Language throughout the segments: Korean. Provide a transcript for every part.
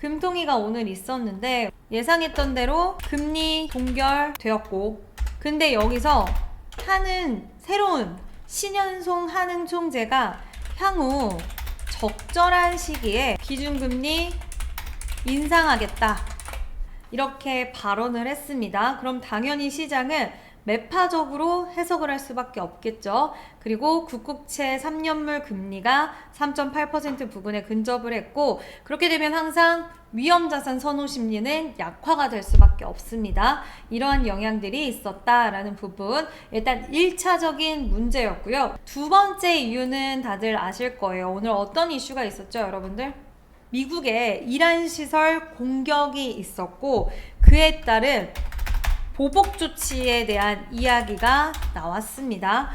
금통위가 오늘 있었는데 예상했던 대로 금리 동결되었고, 근데 여기서 하는 새로운 신현송 한흥총재가 향후 적절한 시기에 기준금리 인상하겠다 이렇게 발언을 했습니다. 그럼 당연히 시장은 매파적으로 해석을 할 수밖에 없겠죠. 그리고 국국채 3년물 금리가 3.8% 부근에 근접을 했고, 그렇게 되면 항상 위험자산 선호 심리는 약화가 될 수밖에 없습니다. 이러한 영향들이 있었다라는 부분, 일단 1차적인 문제였고요. 두 번째 이유는 다들 아실 거예요. 오늘 어떤 이슈가 있었죠, 여러분들? 미국에 이란 시설 공격이 있었고, 그에 따른 보복 조치에 대한 이야기가 나왔습니다.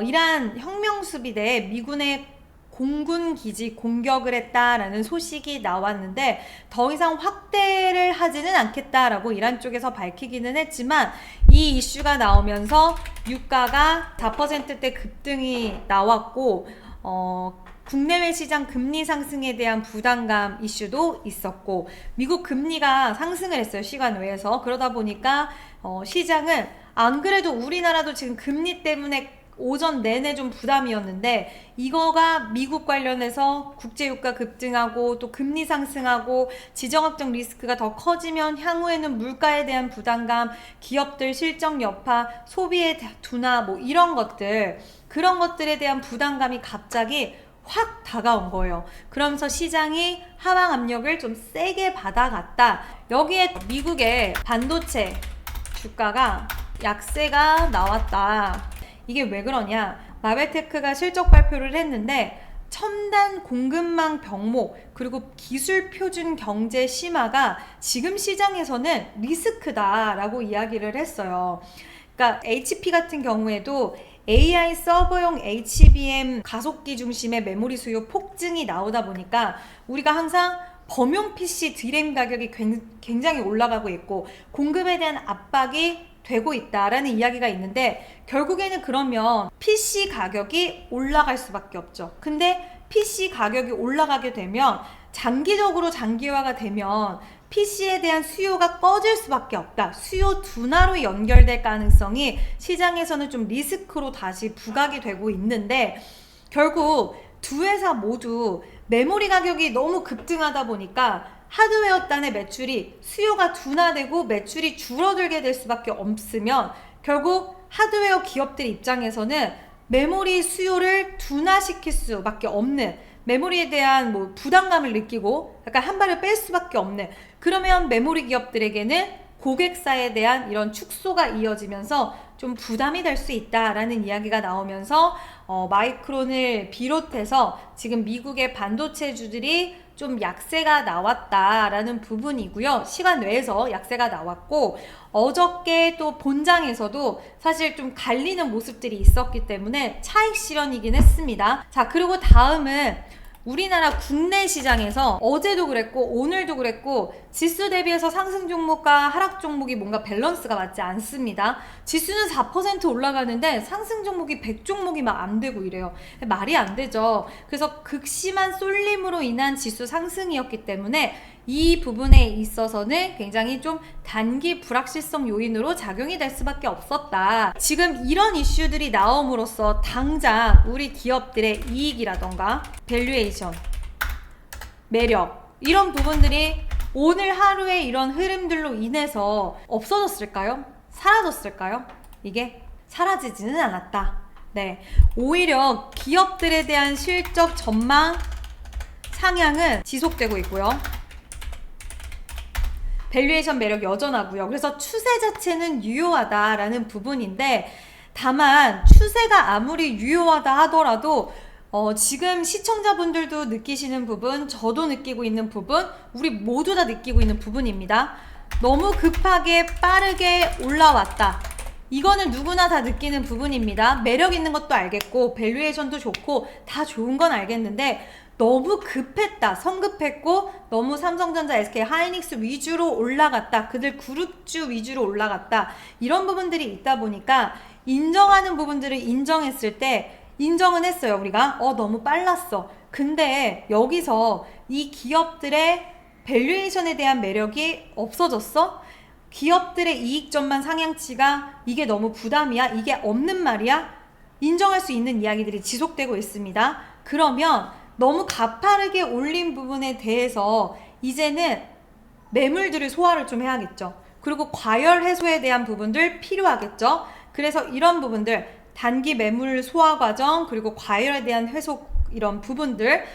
이란 혁명수비대에 미군의 공군 기지 공격을 했다라는 소식이 나왔는데, 더 이상 확대를 하지는 않겠다라고 이란 쪽에서 밝히기는 했지만, 이 이슈가 나오면서 유가가 4%대 급등이 나왔고, 국내외 시장 금리 상승에 대한 부담감 이슈도 있었고, 미국 금리가 상승을 했어요, 시간 외에서. 그러다 보니까 시장은, 안 그래도 우리나라도 지금 금리 때문에 오전 내내 좀 부담이었는데, 이거가 미국 관련해서 국제유가 급등하고 또 금리 상승하고 지정학적 리스크가 더 커지면 향후에는 물가에 대한 부담감, 기업들 실적 여파, 소비의 둔화, 뭐 이런 것들, 그런 것들에 대한 부담감이 갑자기 확 다가온 거예요. 그러면서 시장이 하방 압력을 좀 세게 받아갔다. 여기에 미국의 반도체 주가가 약세가 나왔다. 이게 왜 그러냐? 마벨테크가 실적 발표를 했는데, 첨단 공급망 병목 그리고 기술 표준 경제 심화가 지금 시장에서는 리스크다라고 이야기를 했어요. 그러니까 HP 같은 경우에도 AI 서버용 HBM 가속기 중심의 메모리 수요 폭증이 나오다 보니까 우리가 항상 범용 PC DRAM 가격이 굉장히 올라가고 있고 공급에 대한 압박이 되고 있다라는 이야기가 있는데, 결국에는 그러면 PC 가격이 올라갈 수밖에 없죠. 근데 PC 가격이 올라가게 되면 장기적으로 장기화가 되면 PC에 대한 수요가 꺼질 수밖에 없다. 수요 둔화로 연결될 가능성이 시장에서는 좀 리스크로 다시 부각이 되고 있는데, 결국 두 회사 모두 메모리 가격이 너무 급등하다 보니까 하드웨어 단의 매출이 수요가 둔화되고 매출이 줄어들게 될 수밖에 없으면, 결국 하드웨어 기업들 입장에서는 메모리 수요를 둔화시킬 수밖에 없는, 메모리에 대한 뭐 부담감을 느끼고 약간 한 발을 뺄 수밖에 없는, 그러면 메모리 기업들에게는 고객사에 대한 이런 축소가 이어지면서 좀 부담이 될 수 있다라는 이야기가 나오면서 마이크론을 비롯해서 지금 미국의 반도체주들이 좀 약세가 나왔다라는 부분이고요. 시간 외에서 약세가 나왔고, 어저께 또 본장에서도 사실 좀 갈리는 모습들이 있었기 때문에 차익 실현이긴 했습니다. 자, 그리고 다음은 우리나라 국내 시장에서 어제도 그랬고 오늘도 그랬고 지수 대비해서 상승 종목과 하락 종목이 뭔가 밸런스가 맞지 않습니다. 지수는 4% 올라가는데 상승 종목이 100종목이 막 안 되고 이래요. 말이 안 되죠. 그래서 극심한 쏠림으로 인한 지수 상승이었기 때문에 이 부분에 있어서는 굉장히 좀 단기 불확실성 요인으로 작용이 될 수밖에 없었다. 지금 이런 이슈들이 나옴으로써 당장 우리 기업들의 이익이라던가 밸류에이션, 매력, 이런 부분들이 오늘 하루의 이런 흐름들로 인해서 없어졌을까요? 사라졌을까요? 이게 사라지지는 않았다. 네, 오히려 기업들에 대한 실적 전망 상향은 지속되고 있고요. 밸류에이션 매력 여전하고요. 그래서 추세 자체는 유효하다라는 부분인데, 다만 추세가 아무리 유효하다 하더라도 지금 시청자분들도 느끼시는 부분, 저도 느끼고 있는 부분, 우리 모두 다 느끼고 있는 부분입니다. 너무 급하게 빠르게 올라왔다. 이거는 누구나 다 느끼는 부분입니다. 매력 있는 것도 알겠고 밸류에이션도 좋고 다 좋은 건 알겠는데, 너무 급했다, 성급했고 너무 삼성전자, SK 하이닉스 위주로 올라갔다, 그들 그룹주 위주로 올라갔다, 이런 부분들이 있다 보니까 인정하는 부분들을 인정했을 때 인정은 했어요. 우리가 너무 빨랐어. 근데 여기서 이 기업들의 밸류에이션에 대한 매력이 없어졌어? 기업들의 이익점만 상향치가 이게 너무 부담이야? 이게 없는 말이야? 인정할 수 있는 이야기들이 지속되고 있습니다. 그러면 너무 가파르게 올린 부분에 대해서 이제는 매물들을 소화를 좀 해야겠죠. 그리고 과열 해소에 대한 부분들 필요하겠죠. 그래서 이런 부분들, 단기 매물 소화 과정, 그리고 과열에 대한 해소, 이런 부분들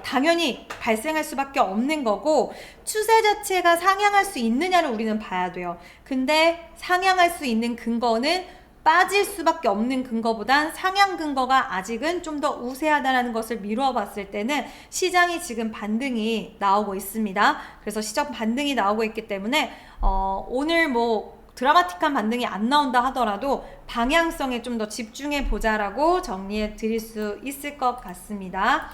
당연히 발생할 수밖에 없는 거고, 추세 자체가 상향할 수 있느냐를 우리는 봐야 돼요. 근데 상향할 수 있는 근거는 빠질 수밖에 없는 근거보단 상향 근거가 아직은 좀 더 우세하다는 것을 미루어 봤을 때는 시장이 지금 반등이 나오고 있습니다. 그래서 시장 반등이 나오고 있기 때문에 오늘 뭐 드라마틱한 반등이 안 나온다 하더라도 방향성에 좀 더 집중해 보자라고 정리해 드릴 수 있을 것 같습니다.